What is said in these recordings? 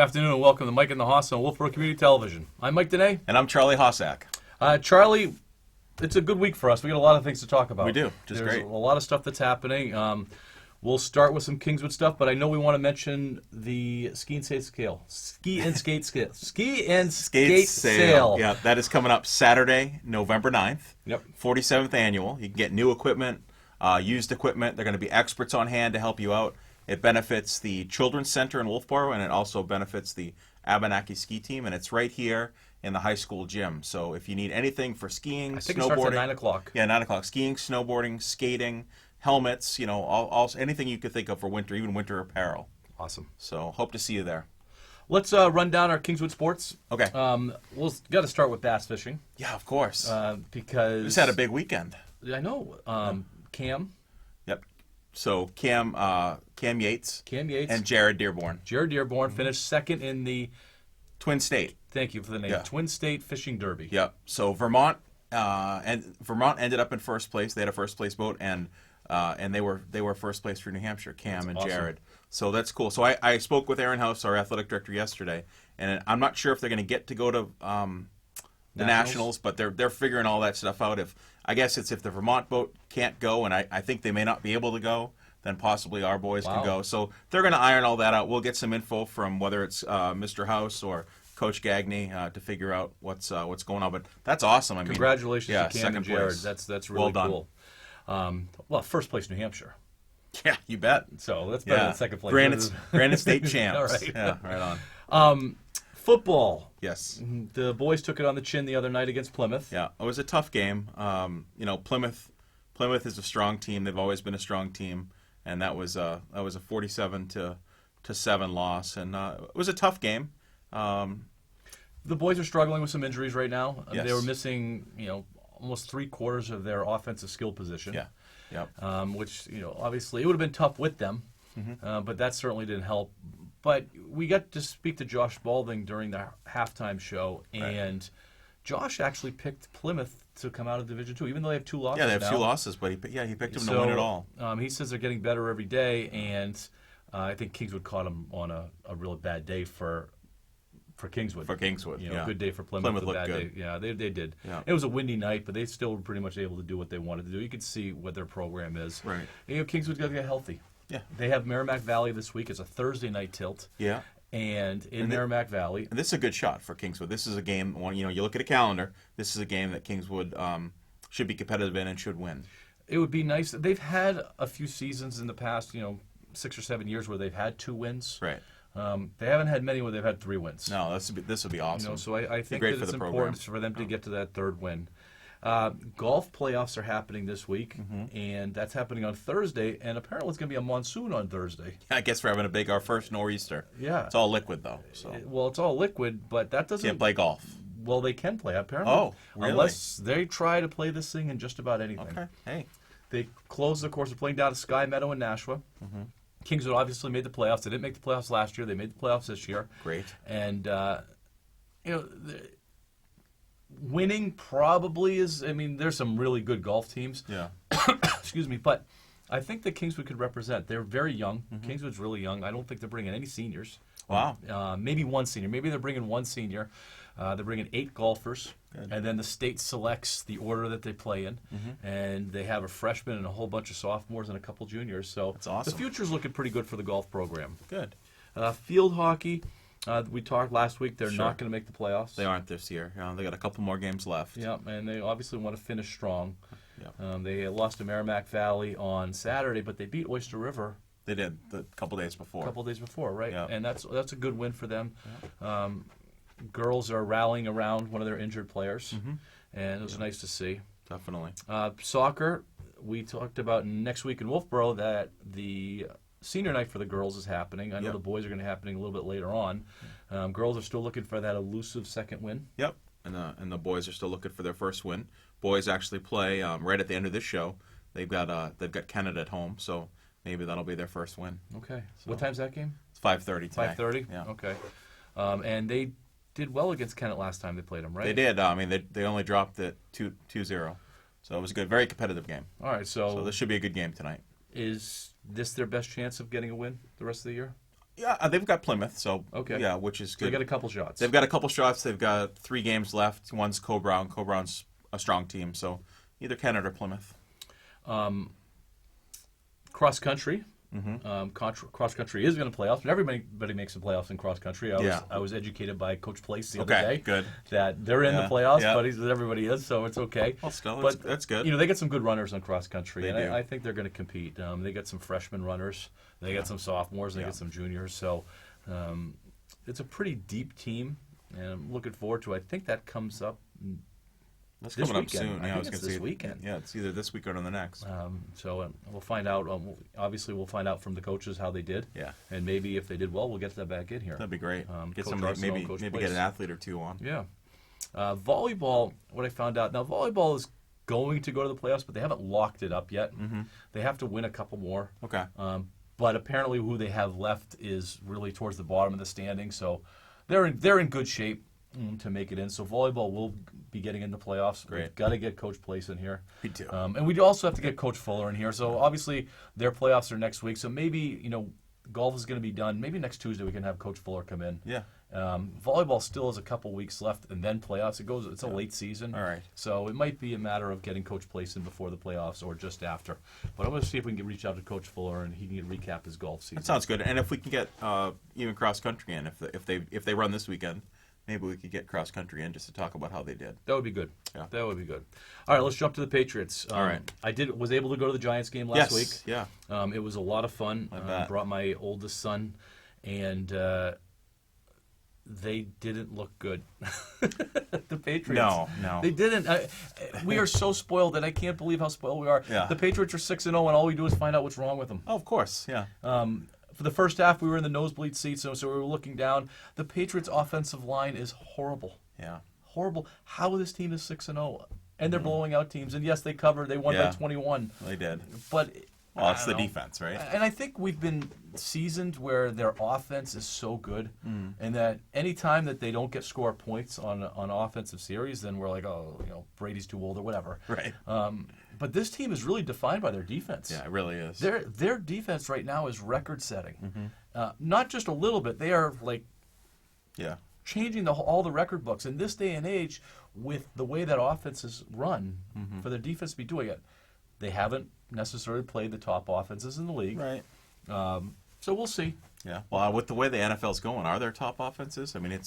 afternoon and welcome to Mike and the Hoss on Wolfeboro Community Television. I'm Mike Danais. And I'm Charlie Hossack. Charlie, it's a good week for us. We got a lot of things to talk about. We do, just There's great. a lot of stuff that's happening. We'll start with some Kingswood stuff, but I know we want to mention the ski and skate sale. Ski and skate sale. Yeah, that is coming up Saturday, November 9th. Yep. 47th annual. You can get new equipment, used equipment. They're going to be experts on hand to help you out. It benefits the Children's Center in Wolfeboro, and it also benefits the Abenaki ski team, and it's right here in the high school gym. So if you need anything for skiing, I think snowboarding. it starts at 9 o'clock. Yeah, 9 o'clock. Skiing, snowboarding, skating, helmets, all anything you could think of for winter, even winter apparel. Awesome. So hope to see you there. Let's run down our Kingswood sports. Okay. We'll got to start with bass fishing. Yeah, of course. Because We just had a big weekend. I know. Cam. Yep. So Cam Yates. And Jared Dearborn. Jared Dearborn finished second in the Twin State. Thank you for the name. Yeah. Twin State Fishing Derby. Yep. So Vermont ended up in first place. They had a first place boat, and they were first place for New Hampshire. Cam and awesome. Jared. So that's cool. So I spoke with Aaron House, our athletic director, yesterday, and I'm not sure if they're going to get to go to the Nationals, but they're figuring all that stuff out. If the Vermont boat can't go, and I think they may not be able to go, then possibly our boys can go. So they're going to iron all that out. We'll get some info from whether it's Mr. House or Coach Gagney to figure out what's going on. But that's awesome. I mean, congratulations to Cam and Jared. Place. That's really well cool. Well, first place New Hampshire. Yeah, you bet. So that's better than second place. Granite State champs. All right. Yeah, right on. Football. Yes. The boys took it on the chin the other night against Plymouth. Yeah, it was a tough game. Plymouth is a strong team. They've always been a strong team, and that was a 47-7 loss, and it was a tough game. The boys are struggling with some injuries right now. Yes. They were missing, almost 3/4 of their offensive skill position. Yeah. Yep. Which, obviously it would have been tough with them, but that certainly didn't help. But we got to speak to Josh Balding during the halftime show, and Josh actually picked Plymouth to come out of Division II, even though they have 2 losses. Yeah, they have now. 2 losses, but he picked them to win it all. He says they're getting better every day, and I think Kingswood caught him on a really bad day for Kingswood. For Kingswood, yeah. Good day for Plymouth. Plymouth looked bad good. Day. Yeah, they did. Yeah. It was a windy night, but they still were pretty much able to do what they wanted to do. You could see what their program is. Right. Kingswood's got to get healthy. Yeah. They have Merrimack Valley this week. It's a Thursday night tilt. Yeah. And Merrimack Valley. And this is a good shot for Kingswood. This is a game, you look at a calendar, this is a game that Kingswood should be competitive in and should win. It would be nice. They've had a few seasons in the past, 6 or 7 years where they've had 2 wins. Right. They haven't had many where they've had 3 wins. No, this would be awesome. So I think that it's important for them to get to that 3rd win. Golf playoffs are happening this week, and that's happening on Thursday, and apparently it's going to be a monsoon on Thursday. I guess we're having our first nor'easter. Yeah. It's all liquid, though. So. Well, it's all liquid, but that doesn't... Can't play golf. Well, they can play, apparently. Oh, really? Unless they try to play this thing in just about anything. Okay, hey. They closed the course of playing down at Sky Meadow in Nashua. Kingswood obviously made the playoffs. They didn't make the playoffs last year. They made the playoffs this year. Great. And, winning probably is, there's some really good golf teams. Yeah. Excuse me, but I think that Kingswood could represent. They're very young. Kingswood's really young. I don't think they're bringing any seniors. Wow. Maybe 1 senior. Maybe they're bringing 1 senior. They're bringing 8 golfers. Good. And then the state selects the order that they play in. And they have a freshman and a whole bunch of sophomores and a couple juniors. So that's awesome. The future's looking pretty good for the golf program. Good. Field hockey. We talked last week. They're Sure. not going to make the playoffs. They aren't this year. They got a couple more games left. Yeah, and they obviously want to finish strong. Yeah. They lost to Merrimack Valley on Saturday, but they beat Oyster River. They did a couple days before. Right? Yeah. And that's a good win for them. Yeah. Girls are rallying around one of their injured players, and it was nice to see. Definitely. Soccer, we talked about next week in Wolfeboro that the senior night for the girls is happening. I know the boys are going to be happening a little bit later on. Girls are still looking for that elusive second win. Yep, and the boys are still looking for their first win. Boys actually play right at the end of this show. They've got Canada at home, so maybe that'll be their first win. Okay. So what time's that game? It's 5:30 today. 5:30. Yeah. Okay. And they did well against Kennett last time they played them, right? They did. They only dropped it 2-0, so it was a good, very competitive game. All right. So this should be a good game tonight. Is this their best chance of getting a win the rest of the year? Yeah, they've got Plymouth, so Okay. yeah, which is So good. they got a couple shots. They've got a couple shots. They've got 3 games left. One's Co-Brown. Co-Brown's a strong team, so either Canada or Plymouth. Cross country. Cross country is going to playoffs, but everybody makes the playoffs in cross country. I was educated by Coach Place the other day. Good. That they're in the playoffs, but everybody is, so it's okay. Well, still, but that's good. You know, they get some good runners on cross country, They do. I think they're going to compete. They got some freshman runners, they got some sophomores, they got some juniors. So it's a pretty deep team, and I'm looking forward to it. I think that comes up. That's this coming weekend. up soon. I Yeah, think was it's gonna this say, weekend. Yeah, it's either this week or the next. So we'll find out. Obviously, we'll find out from the coaches how they did. Yeah. And maybe if they did well, we'll get that back in here. That'd be great. Get Coach some Arsenault, maybe Coach get Place. an athlete or two on. Yeah. Volleyball, what I found out, now volleyball is going to go to the playoffs, but they haven't locked it up yet. They have to win a couple more. Okay. But apparently who they have left is really towards the bottom of the standing, so they're in good shape to make it in. So volleyball will be getting in the playoffs. Great. We've got to get Coach Place in here. Me too. And we also have to get Coach Fuller in here. So obviously their playoffs are next week. So maybe, golf is going to be done. Maybe next Tuesday we can have Coach Fuller come in. Yeah. Volleyball still has a couple weeks left, and then playoffs. It's a late season. All right. So it might be a matter of getting Coach Place in before the playoffs or just after. But I'm going to see if we can reach out to Coach Fuller and he can recap his golf season. That sounds good. And if we can get even cross country in, if they run this weekend, maybe we could get cross country in just to talk about how they did. That would be good. Yeah. That would be good. All right, let's jump to the Patriots. All right. I was able to go to the Giants game last week. Yeah. It was a lot of fun. I bet. Brought my oldest son, and they didn't look good. The Patriots. No. They didn't. We are so spoiled that I can't believe how spoiled we are. Yeah. The Patriots are 6-0, and all we do is find out what's wrong with them. Oh, of course. Yeah. For the first half, we were in the nosebleed seats, so we were looking down. The Patriots' offensive line is horrible. Yeah. Horrible. How this team is 6-0, and they're blowing out teams. And yes, they covered. They won by Yeah. 21. They did. But Well, it's I the don't know. defense, right? And I think we've been seasoned where their offense is so good, and that any time that they don't score points on offensive series, then we're like, oh, Brady's too old or whatever. Right. But this team is really defined by their defense. Yeah, it really is. Their defense right now is record-setting. Not just a little bit. They are like Yeah. changing all the record books. In this day and age, with the way that offense is run, for their defense to be doing it, they haven't necessarily played the top offenses in the league. Right. So we'll see. Yeah. Well, with the way the NFL's going, are there top offenses? I mean,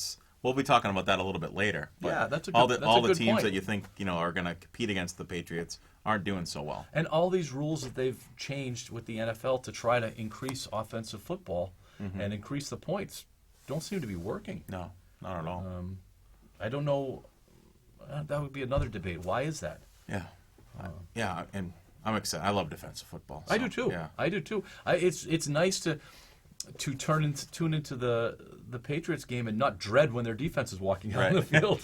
we'll be talking about that a little bit later. But Yeah, that's a all good- the that's a good teams point. that you think are going to compete against the Patriots aren't doing so well. And all these rules that they've changed with the NFL to try to increase offensive football and increase the points don't seem to be working. No, not at all. I don't know. That would be another debate. Why is that? Yeah. Yeah, and I'm excited. I love defensive football. I so, do too. Yeah. I do too. It's nice to tune into the Patriots game and not dread when their defense is walking down the field,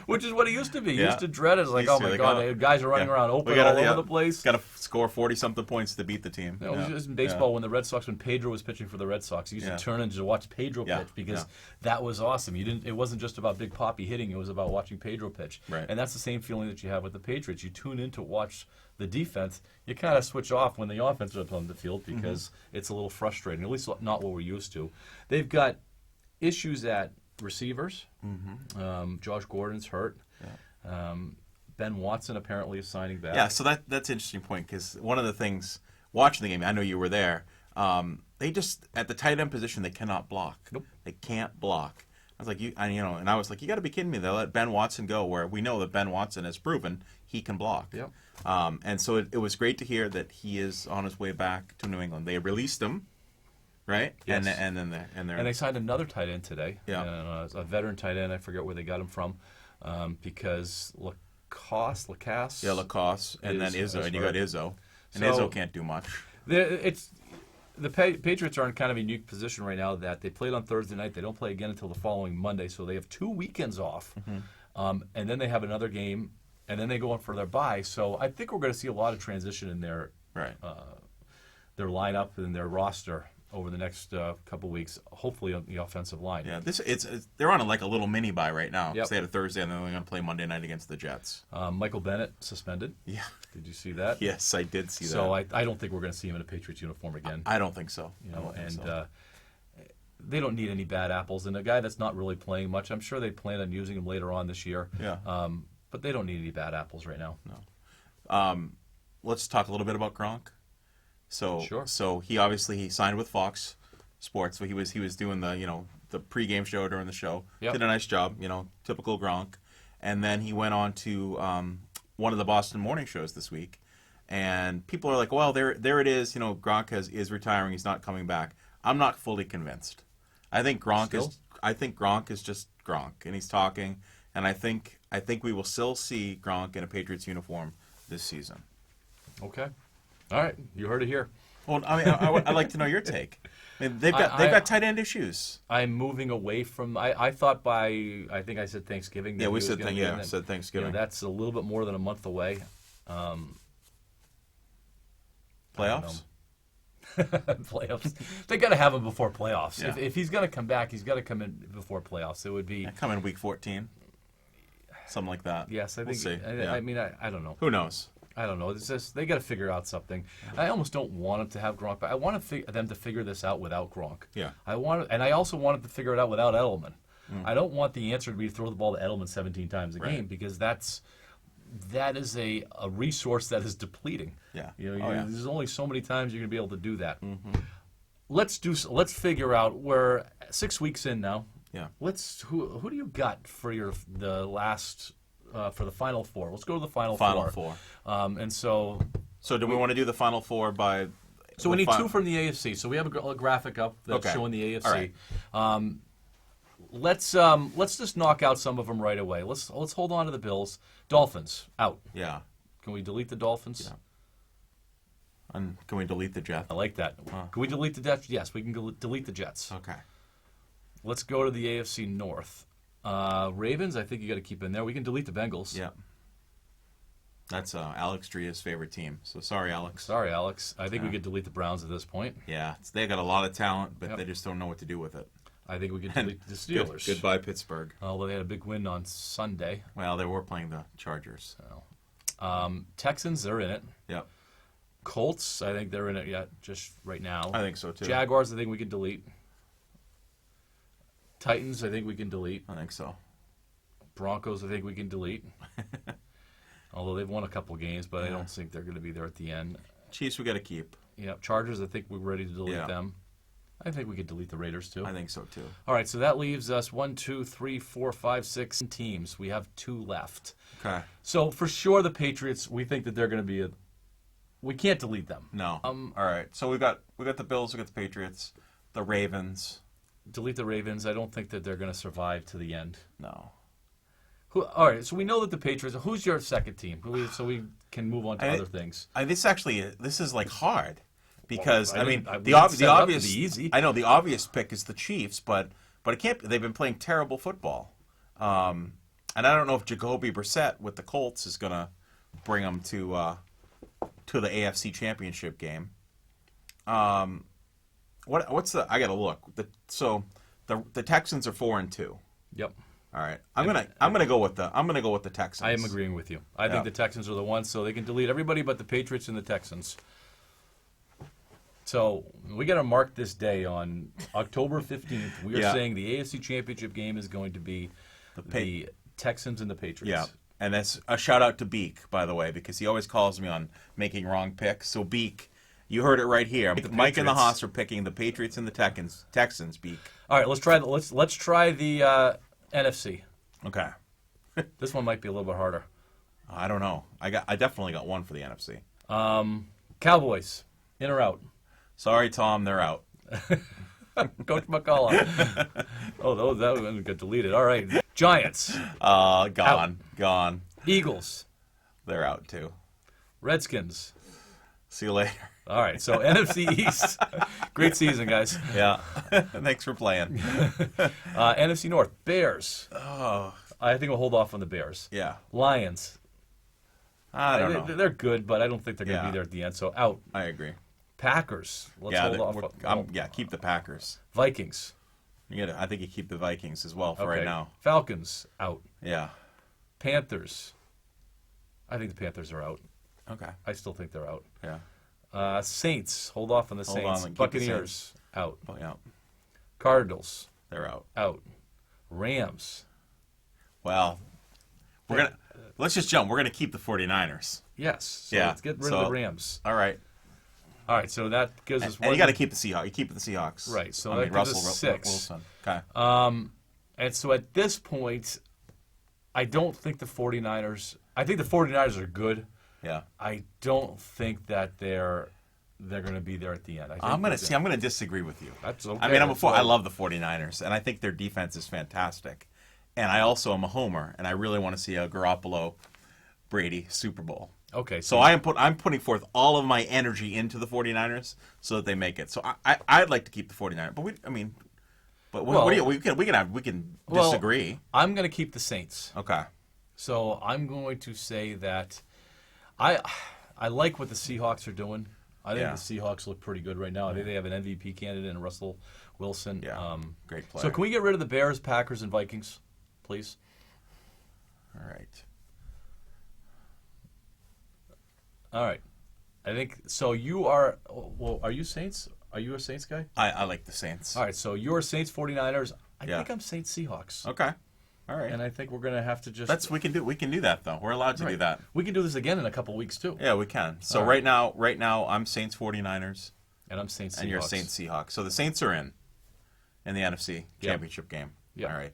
which is what it used to be. You Yeah. used to dread it. It's like, Used oh to, my like, God, oh, guys are running around open all over the place. Got to score 40-something points to beat the team. It was just in baseball when Pedro was pitching for the Red Sox, you used to turn in to watch Pedro pitch because that was awesome. It wasn't just about Big Papi hitting; it was about watching Pedro pitch. Right. And that's the same feeling that you have with the Patriots. You tune in to watch the defense. You kind of switch off when the offense is on the field because it's a little frustrating. At least not what we're used to. They've got issues at receivers. Josh Gordon's hurt. Yeah. Ben Watson apparently is signing back. Yeah, so that's an interesting point because one of the things watching the game, I know you were there. They just at the tight end position they cannot block. Nope. They can't block. I was like, and I was like, you got to be kidding me! They let Ben Watson go, where we know that Ben Watson has proven he can block. Yep. And so it was great to hear that he is on his way back to New England. They released him, right? Yes. And they signed another tight end today. Yeah. A veteran tight end. I forget where they got him from, because Lacoste. Yeah, Lacoste, and then is Izzo, and you got Izzo, and So- Izzo can't do much. The Patriots are in kind of a unique position right now that they played on Thursday night. They don't play again until the following Monday, so they have 2 weekends off, and then they have another game, and then they go on for their bye. So I think we're going to see a lot of transition in their lineup and their roster over the next couple weeks, hopefully on the offensive line. Yeah, they're on a little mini bye right now. Yep. They had a Thursday, and then they're going to play Monday night against the Jets. Michael Bennett suspended. Yeah. Did you see that? Yes, I did see that. So I don't think we're going to see him in a Patriots uniform again. I don't think so. they don't need any bad apples. And a guy that's not really playing much, I'm sure they plan on using him later on this year. Yeah. But they don't need any bad apples right now. No. Let's talk a little bit about Gronk. So he signed with Fox Sports. So he was doing the pregame show during the show. Yep. Did a nice job, typical Gronk. And then he went on to one of the Boston morning shows this week. And people are like, well, there it is. Gronk is retiring. He's not coming back. I'm not fully convinced. I think Gronk is just Gronk, and he's talking. And I think we will still see Gronk in a Patriots uniform this season. Okay. All right. You heard it here. Well, I mean, I'd like to know your take. I mean, they've got tight end issues. I'm moving away from. I thought I think I said Thanksgiving. Yeah, we said Thanksgiving. That's a little bit more than a month away. Playoffs. Playoffs. They got to have him before playoffs. Yeah. If he's going to come back, he's got to come in before playoffs. It would be come in week 14, something like that. Yes, I think. We'll see. I mean, I don't know. Who knows? I don't know. It's just they got to figure out something. I almost don't want them to have Gronk, but I want them to figure this out without Gronk. Yeah. And I also want them to figure it out without Edelman. I don't want the answer to be to throw the ball to Edelman 17 times a game because that is a resource that is depleting. Yeah. There's only so many times you're going to be able to do that. Mm-hmm. Let's figure out. We're 6 weeks in now. Yeah. Who do you got for the last for the Final Four? Let's go to the Final Four. And so do we want to do the Final Four by? So we need two from the AFC. So we have a graphic up that's showing the AFC. All right. Let's just knock out some of them right away. Let's hold on to the Bills. Dolphins out. Yeah. Can we delete the Dolphins? Yeah. And can we delete the Jets? I like that. Can we delete the Jets? Yes, we can delete the Jets. Okay. Let's go to the AFC North. Ravens, I think you got to keep in there. We can delete the Bengals. Yeah. That's Alex Dria's favorite team. So sorry, Alex. I think we could delete the Browns at this point. Yeah, they got a lot of talent, but they just don't know what to do with it. I think we could delete the Steelers. Goodbye, Pittsburgh. Although they had a big win on Sunday. Well, they were playing the Chargers. Texans, they're in it. Yep. Colts, I think they're in it yet, just right now. I think so, too. Jaguars, I think we can delete. Titans, I think we can delete. I think so. Broncos, I think we can delete. Although they've won a couple games, but I don't think they're going to be there at the end. Chiefs, we got to keep. Yeah, Chargers, I think we're ready to delete them. I think we could delete the Raiders, too. I think so, too. All right, so that leaves us 1, 2, 3, 4, 5, 6 teams. We have 2 left. Okay. So for sure the Patriots, we think that they're going to be we can't delete them. No. All right. So we got the Bills, we got the Patriots, the Ravens. Delete the Ravens. I don't think that they're going to survive to the end. No. All right, so we know that the Patriots. Who's your second team? So we can move on to other things. This is like hard because the obvious easy. I know the obvious pick is the Chiefs, but it can't. They've been playing terrible football, and I don't know if Jacoby Brissett with the Colts is going to bring them to the AFC Championship game. What's the? I got to look. The Texans are 4-2. Yep. All right, I'm gonna go with the Texans. I am agreeing with you. I think the Texans are the ones, so they can delete everybody but the Patriots and the Texans. So we got to mark this day on October 15th. We are saying the AFC Championship game is going to be the Texans and the Patriots. Yeah, and that's a shout out to Beak, by the way, because he always calls me on making wrong picks. So Beak, you heard it right here. Mike and the Haas are picking the Patriots and the Texans. Beak. All right, let's try the NFC. Okay. This one might be a little bit harder. I don't know. I definitely got one for the NFC. Cowboys, in or out? Sorry, Tom, they're out. Coach McCullough. That one got deleted. All right. Giants. Gone. Eagles. They're out too. Redskins. See you later. All right, so NFC East. Great season, guys. Yeah. Thanks for playing. NFC North. Bears. Oh. I think we'll hold off on the Bears. Yeah. Lions. I don't know. They're good, but I don't think they're going to be there at the end, so out. I agree. Packers. Let's hold off. Keep the Packers. Vikings. I think you keep the Vikings as well for right now. Falcons. Out. Yeah. Panthers. I think the Panthers are out. Okay. I still think they're out. Yeah. Saints. Hold off on the Saints. Buccaneers. Out. Oh, yeah. Cardinals, They're out. out. Rams, Well, let's just jump. We're gonna keep the 49ers. yes. So Yeah, let's get rid of the Rams. All right. All right, so that gives us And you got to keep the Seahawks. You keep the Seahawks. Right, so I that mean, gives Russell us 6. Wilson. Okay. And so at this point, I don't think the 49ers. I think the 49ers are good. Yeah. I don't think that they're going to be there at the end. I'm going to disagree with you. That's okay. I mean, I love the 49ers, and I think their defense is fantastic. And I also am a homer, and I really want to see a Garoppolo Brady Super Bowl. Okay. So I'm putting forth all of my energy into the 49ers so that they make it. So I'd like to keep the 49ers, but we can disagree. I'm going to keep the Saints. Okay. So I'm going to say that I like what the Seahawks are doing. I think the Seahawks look pretty good right now. I think they have an MVP candidate in Russell Wilson. Yeah. Great player. So can we get rid of the Bears, Packers, and Vikings, please? All right. All right. I think so. You are. Well, are you Saints? Are you a Saints guy? I like the Saints. All right. So you're Saints 49ers. I Yeah. think I'm Saints Seahawks. Okay. All right. And I think we're going to have to just. We can do that though. We're allowed to do that. We can do this again in a couple weeks too. Yeah, we can. So All right now I'm Saints 49ers And I'm Saints Seahawks. and you're Saints Seahawks. So the Saints are in the NFC Championship game. Yep. All right.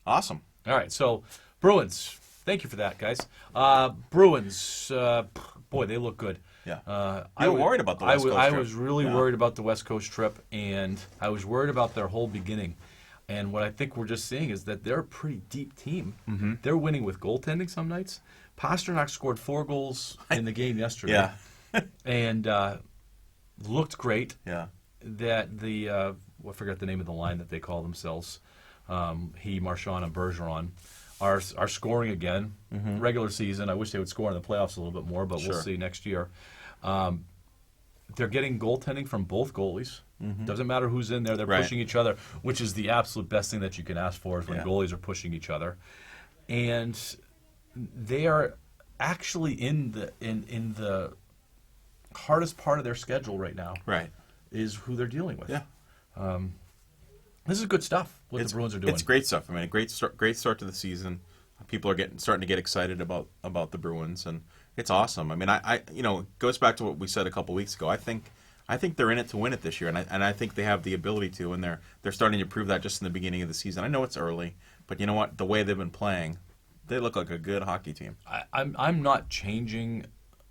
Awesome. All right. So Bruins. Thank you for that, guys. Bruins. Boy, they look good. Yeah. You were worried about the West Coast I trip. was really Yeah. worried about the West Coast trip, and I was worried about their whole beginning. And what I think we're just seeing is that they're a pretty deep team. Mm-hmm. They're winning with goaltending some nights. Pasternak scored 4 goals in the game yesterday. Yeah. And looked great. Yeah. That I forgot the name of the line that they call themselves. Marchand, and Bergeron are scoring again. Mm-hmm. Regular season. I wish they would score in the playoffs a little bit more, but Sure. we'll see next year. They're getting goaltending from both goalies. Mm-hmm. Doesn't matter who's in there. They're Right. pushing each other, which is the absolute best thing that you can ask for is when Yeah. goalies are pushing each other. And they are actually in the hardest part of their schedule right now. Right. Is who they're dealing with. Yeah. This is good stuff. What the Bruins are doing. It's great stuff. I mean, a great start to the season. People are starting to get excited about the Bruins, and it's awesome. I mean, I it goes back to what we said a couple weeks ago. I think they're in it to win it this year, and I think they have the ability to, and they're starting to prove that just in the beginning of the season. I know it's early, but you know what? The way they've been playing, they look like a good hockey team. I'm not changing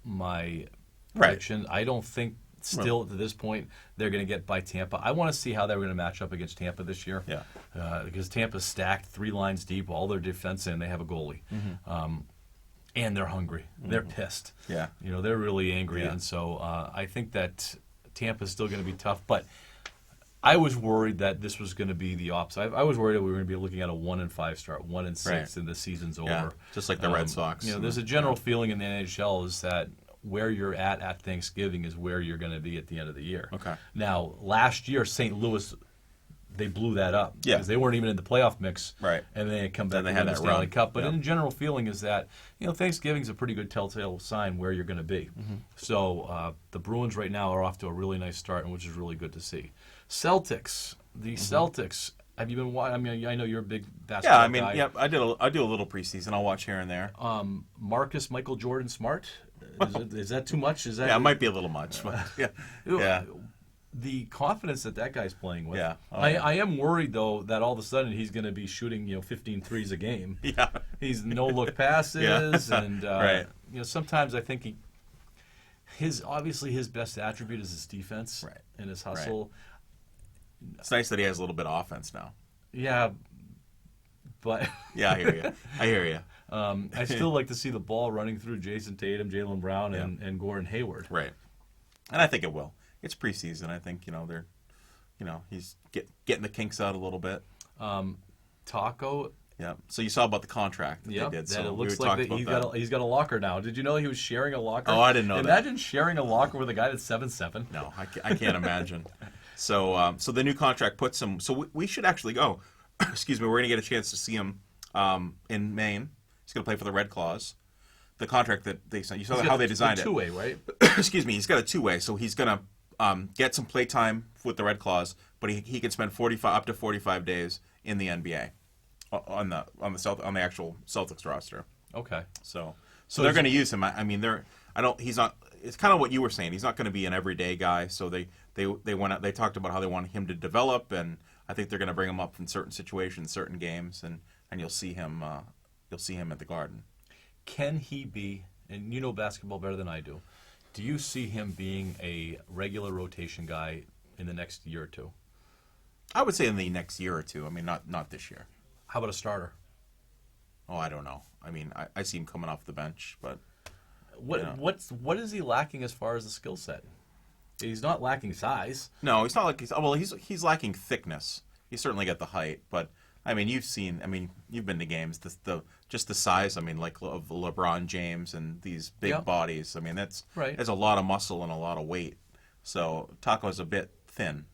my prediction. I don't think still to this point they're going to get by Tampa. I want to see how they're going to match up against Tampa this year. Yeah. Because Tampa's stacked 3 lines deep, all their defense in. They have a goalie. Mm-hmm. And they're hungry. Mm-hmm. They're pissed. Yeah. They're really angry. Yeah. And so I think that Tampa's still going to be tough. But I was worried that this was going to be the opposite. I was worried that we were going to be looking at a 1-5 start, 1-6, Right. and the season's over. Yeah. Just like the Red Sox. There's a general feeling in the NHL is that where you're at Thanksgiving is where you're going to be at the end of the year. Okay. Now, last year, St. Louis, they blew that up. Yeah. Because they weren't even in the playoff mix. Right. And then they come back Then they and had win the that Stanley run. Cup. But Yep. in general feeling is that, Thanksgiving's a pretty good telltale sign where you're going to be. Mm-hmm. So the Bruins right now are off to a really nice start, which is really good to see. Celtics. The Celtics. Have you been watching? I mean, I know you're a big basketball guy. I do a little preseason. I'll watch here and there. Marcus Michael Jordan Smart. Is that too much? Is that Yeah, it might be a little much, but yeah. The confidence that guy's playing with. Yeah. Oh, I am worried though that all of a sudden he's going to be shooting 15 threes a game. Yeah. He's no look passes and Right. sometimes I think his best attribute is his defense Right. and his hustle. It's nice that he has a little bit of offense now. Yeah, but Yeah, I hear you. I still like to see the ball running through Jason Tatum, Jaylen Brown, and Gordon Hayward. Right. And I think it will. It's preseason. I think they're, he's getting the kinks out a little bit. Taco. Yeah. So you saw about the contract that Yep, they did. that So it looks we like talked that about he's got a locker now. Did you know he was sharing a locker? Oh, I didn't know that. Imagine sharing a locker with a guy that's 7'7". No, I can't imagine. So the new contract puts him. So we should actually go. Excuse me. We're going to get a chance to see him in Maine. He's going to play for the Red Claws. The contract that they sent. You saw how they designed it. Two-way, right? Excuse me. He's got a 2-way. So he's going to get some play time with the Red Claws, but he can spend up to 45 days in the NBA on the actual Celtics roster. Okay. So they're going to use him. I mean, he's not. It's kind of what you were saying. He's not going to be an everyday guy. So they went out. They talked about how they want him to develop, and I think they're going to bring him up in certain situations, certain games, and you'll see him. You'll see him at the Garden. Can he be? And you know basketball better than I do. Do you see him being a regular rotation guy in the next year or two? I would say in the next year or two. I mean, not this year. How about a starter? Oh, I don't know. I mean, I see him coming off the bench, but what is he lacking as far as the skill set? He's not lacking size. No, he's not like he's lacking thickness. He's certainly got the height, but I mean, you've been to games. Just the size. I mean, like of LeBron James and these big bodies. I mean, that's right. There's a lot of muscle and a lot of weight. So Taco's a bit thin.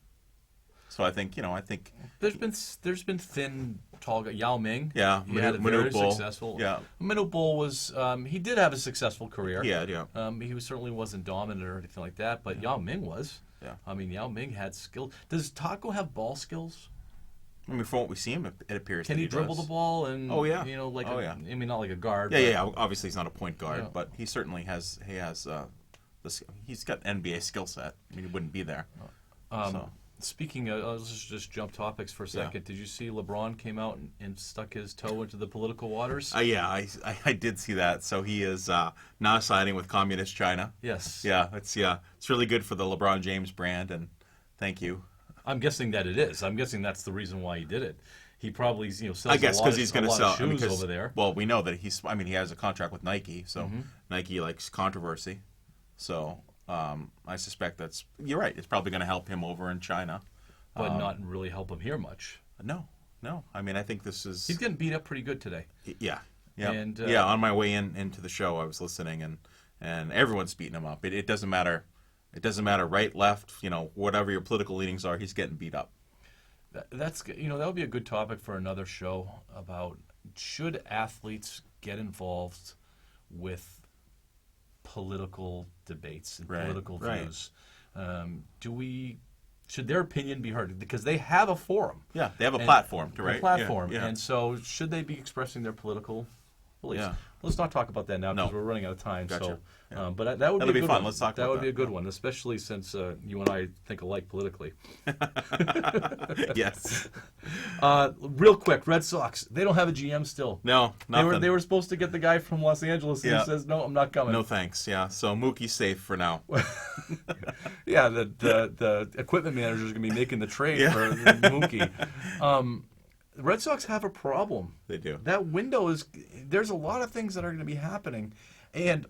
So I think there's been thin, tall guys. Yao Ming. Yeah, he had a very Bull. successful. Yeah, Manute Bol was. He did have a successful career. Yeah. He certainly wasn't dominant or anything like that, but Yao Ming was. Yeah. I mean, Yao Ming had skill. Does Taco have ball skills? I mean, from what we see him, it appears. Can he dribble the ball and? Oh yeah. I mean, not like a guard. Yeah. Obviously, he's not a point guard, but he certainly has. He's got NBA skill set. I mean, he wouldn't be there. Speaking of, let's just jump topics for a second. Yeah. Did you see LeBron came out and stuck his toe into the political waters? Yeah, I did see that. So he is now siding with communist China. Yes. Yeah, it's really good for the LeBron James brand, and thank you. I'm guessing that it is. I'm guessing that's the reason why he did it. He probably sells I guess because he's going to sell shoes over there. Well, we know that he has a contract with Nike, so Nike likes controversy. So I suspect you're right. It's probably going to help him over in China, but not really help him here much. No. I mean, I think this is. He's getting beat up pretty good today. Yeah. And, on my way into the show, I was listening, and everyone's beating him up. It doesn't matter. It doesn't matter right, left. Whatever your political leanings are, he's getting beat up. That would be a good topic for another show about should athletes get involved with political debates and political views. Should their opinion be heard? Because they have a forum. Yeah, they have a platform to write. A platform. Yeah. And so should they be expressing their political beliefs? Yeah. Let's not talk about that now because we're running out of time. Gotcha. So, Yeah. But that would be a good fun. one. Let's talk that about would be a good one, especially since you and I think alike politically. Yes. Real quick, Red Sox. They don't have a GM still. No, nothing. They were supposed to get the guy from Los Angeles, and he says, "No, I'm not coming." No thanks. Yeah. So Mookie's safe for now. Yeah, the equipment manager is going to be making the trade for Mookie. The Red Sox have a problem. They do. That window there's a lot of things that are going to be happening. And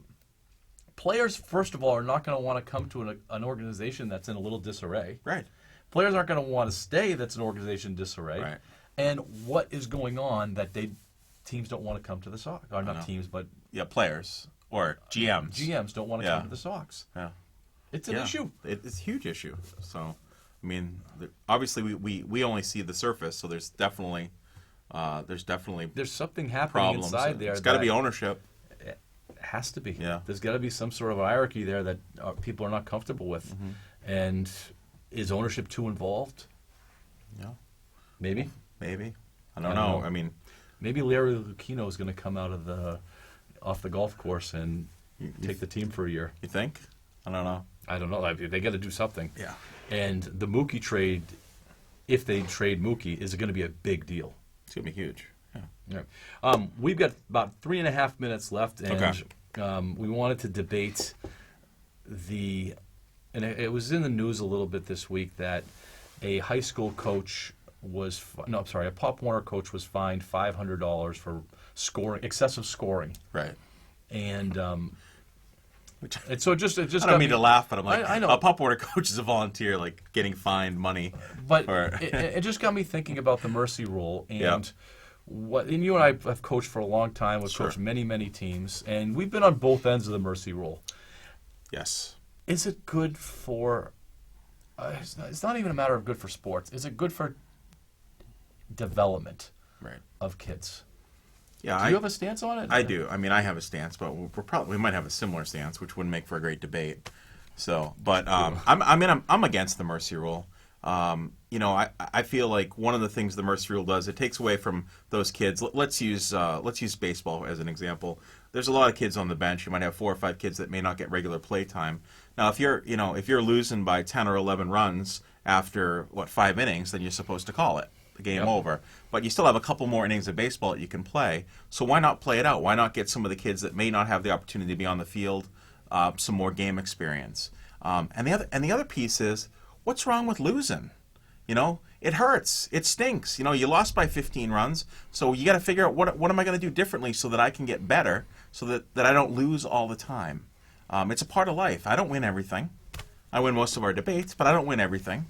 players, first of all, are not going to want to come to an organization that's in a little disarray. Right. Players aren't going to want to stay that's an organization in disarray. Right. And what is going on that teams don't want to come to the Sox? Or not teams, but... Yeah, players. Or GMs. GMs don't want to come to the Sox. Yeah. It's an issue. It's a huge issue. So... I mean, obviously we only see the surface, so there's definitely something happening problems. Inside there. It's got to be ownership. It has to be. Yeah. There's got to be some sort of hierarchy there that people are not comfortable with. And is ownership too involved? Yeah. Maybe. Maybe. I don't know. I mean, maybe Larry Lucchino is going to come out off the golf course and take the team for a year. You think? I don't know. I don't know. They got to do something. Yeah. And the Mookie trade, if they trade Mookie, is going to be a big deal. It's going to be huge. Yeah. We've got about 3.5 minutes left, and we wanted to debate and it was in the news a little bit this week that a high school coach a Pop Warner coach was fined $500 for excessive scoring. Right. And and so it just I don't mean to laugh, but I'm like, I know. A Pop Warner coach is a volunteer, like getting fined money. But it just got me thinking about the mercy rule and and you and I have coached for a long time. We've coached many, many teams, and we've been on both ends of the mercy rule. Yes. Is it good for? It's not even a matter of good for sports. Is it good for development of kids? Yeah, do you have a stance on it? I do. I mean, I have a stance, but we might have a similar stance, which wouldn't make for a great debate. So, but I'm against the mercy rule. I feel like one of the things the mercy rule does, it takes away from those kids. Let's use baseball as an example. There's a lot of kids on the bench. You might have 4 or 5 kids that may not get regular play time. Now, if you're losing by 10 or 11 runs after 5 innings, then you're supposed to call it the game over. But you still have a couple more innings of baseball that you can play. So why not play it out? Why not get some of the kids that may not have the opportunity to be on the field some more game experience? And the other piece is, what's wrong with losing? It hurts. It stinks. You lost by 15 runs, so you got to figure out what am I going to do differently so that I can get better, so that I don't lose all the time. It's a part of life. I don't win everything. I win most of our debates, but I don't win everything.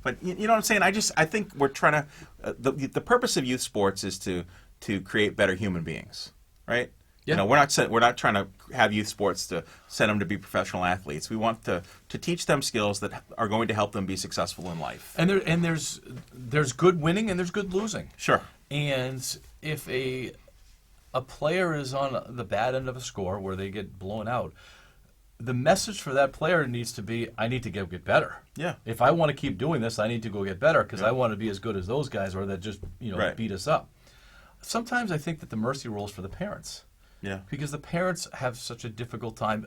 But you know what I'm saying? I think we're trying to. The purpose of youth sports is to create better human beings, right? Yeah. We're not trying to have youth sports to send them to be professional athletes. We want to teach them skills that are going to help them be successful in life. And there's good winning and there's good losing. Sure. And if a player is on the bad end of a score where they get blown out, the message for that player needs to be, I need to get better. Yeah. If I want to keep doing this, I need to go get better because I want to be as good as those guys or that just Right. beat us up. Sometimes I think that the mercy rule is for the parents. Yeah. Because the parents have such a difficult time,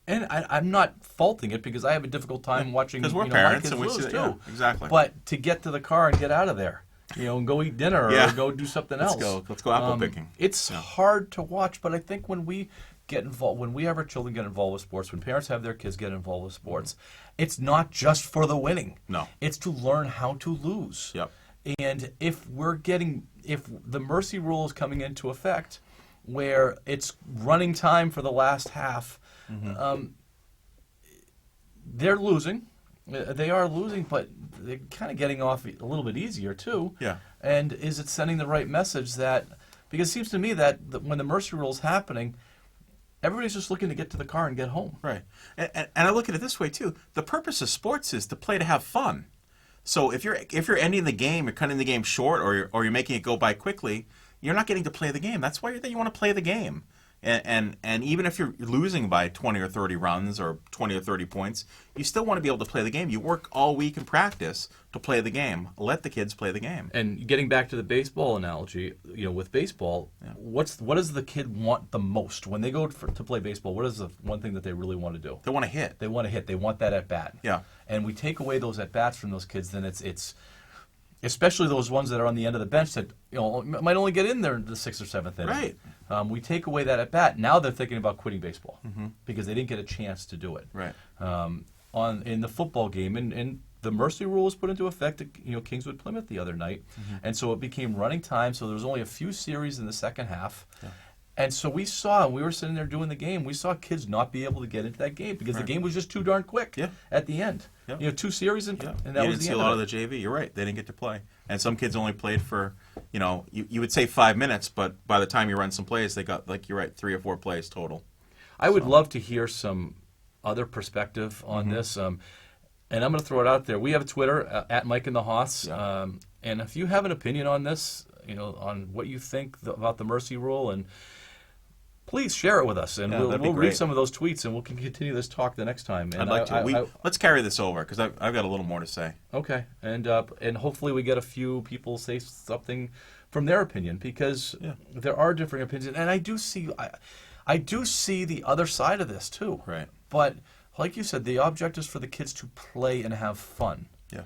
and I'm not faulting it because I have a difficult time watching. Because we're my parents kids and we lose see that, too. yeah, exactly. But to get to the car and get out of there, and go eat dinner or go do something else. Let's go apple picking. It's hard to watch, but I think when we get involved, when we have our children get involved with sports, when parents have their kids get involved with sports, it's not just for the winning. No. It's to learn how to lose. Yep. And if the mercy rule is coming into effect, where it's running time for the last half, they're losing. They are losing, but they're kind of getting off a little bit easier too. Yeah. And is it sending the right message that? Because it seems to me that when the mercy rule is happening, everybody's just looking to get to the car and get home. Right. And I look at it this way too. The purpose of sports is to play to have fun. So if you're ending the game, you're cutting the game short, or you're making it go by quickly, you're not getting to play the game. That's why you want to play the game. And even if you're losing by 20 or 30 runs or 20 or 30 points, you still want to be able to play the game. You work all week in practice to play the game. Let the kids play the game. And getting back to the baseball analogy, with baseball, what does the kid want the most when they go to play baseball? What is the one thing that they really want to do? They want to hit. They want to hit. They want that at bat. Yeah. And we take away those at bats from those kids, then it's especially those ones that are on the end of the bench that might only get in there in the 6th or 7th inning. Right. We take away that at bat. Now they're thinking about quitting baseball because they didn't get a chance to do it. Right. In the football game, and the mercy rule was put into effect at Kingswood Plymouth the other night, and so it became running time. So there was only a few series in the second half. Yeah. And so we were sitting there doing the game, we saw kids not be able to get into that game because the game was just too darn quick at the end. Yeah. 2 series and that was the end. You didn't see a lot of the JV. You're right. They didn't get to play. And some kids only played for, you would say 5 minutes, but by the time you run some plays, they got, like you're right, 3 or 4 plays total. I would love to hear some other perspective on this. And I'm going to throw it out there. We have a Twitter, at Mike and the Hoss. Yeah. And if you have an opinion on this, on what you think about the mercy rule, and please share it with us, and we'll read some of those tweets, and we'll continue this talk the next time. And I'd like to. Let's carry this over because I've got a little more to say. Okay, and hopefully we get a few people say something from their opinion because there are different opinions, and I do see the other side of this too. Right. But like you said, the object is for the kids to play and have fun. Yeah.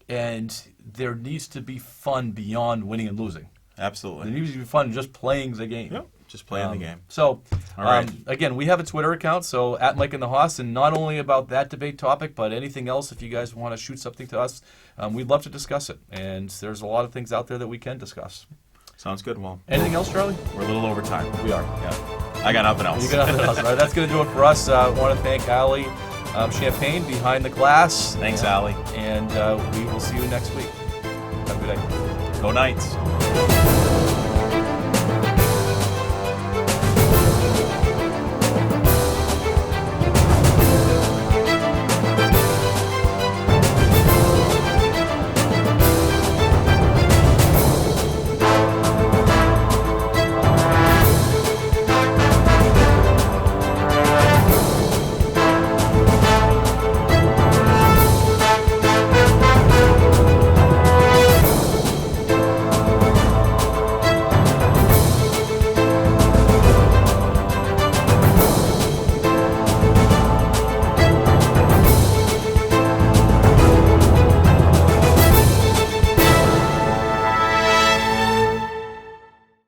And there needs to be fun beyond winning and losing. Absolutely. There needs to be fun just playing the game. Yep. Just playing the game. So, all right. Again, we have a Twitter account, so at Mike and the Hoss, and not only about that debate topic, but anything else. If you guys want to shoot something to us, we'd love to discuss it. And there's a lot of things out there that we can discuss. Sounds good. Well, anything else, Charlie? We're a little over time. We are. Yeah. I got nothing else. You got nothing else. All right. That's going to do it for us. I want to thank Allie Champagne behind the glass. Thanks, Allie. And we will see you next week. Have a good day. Go Knights.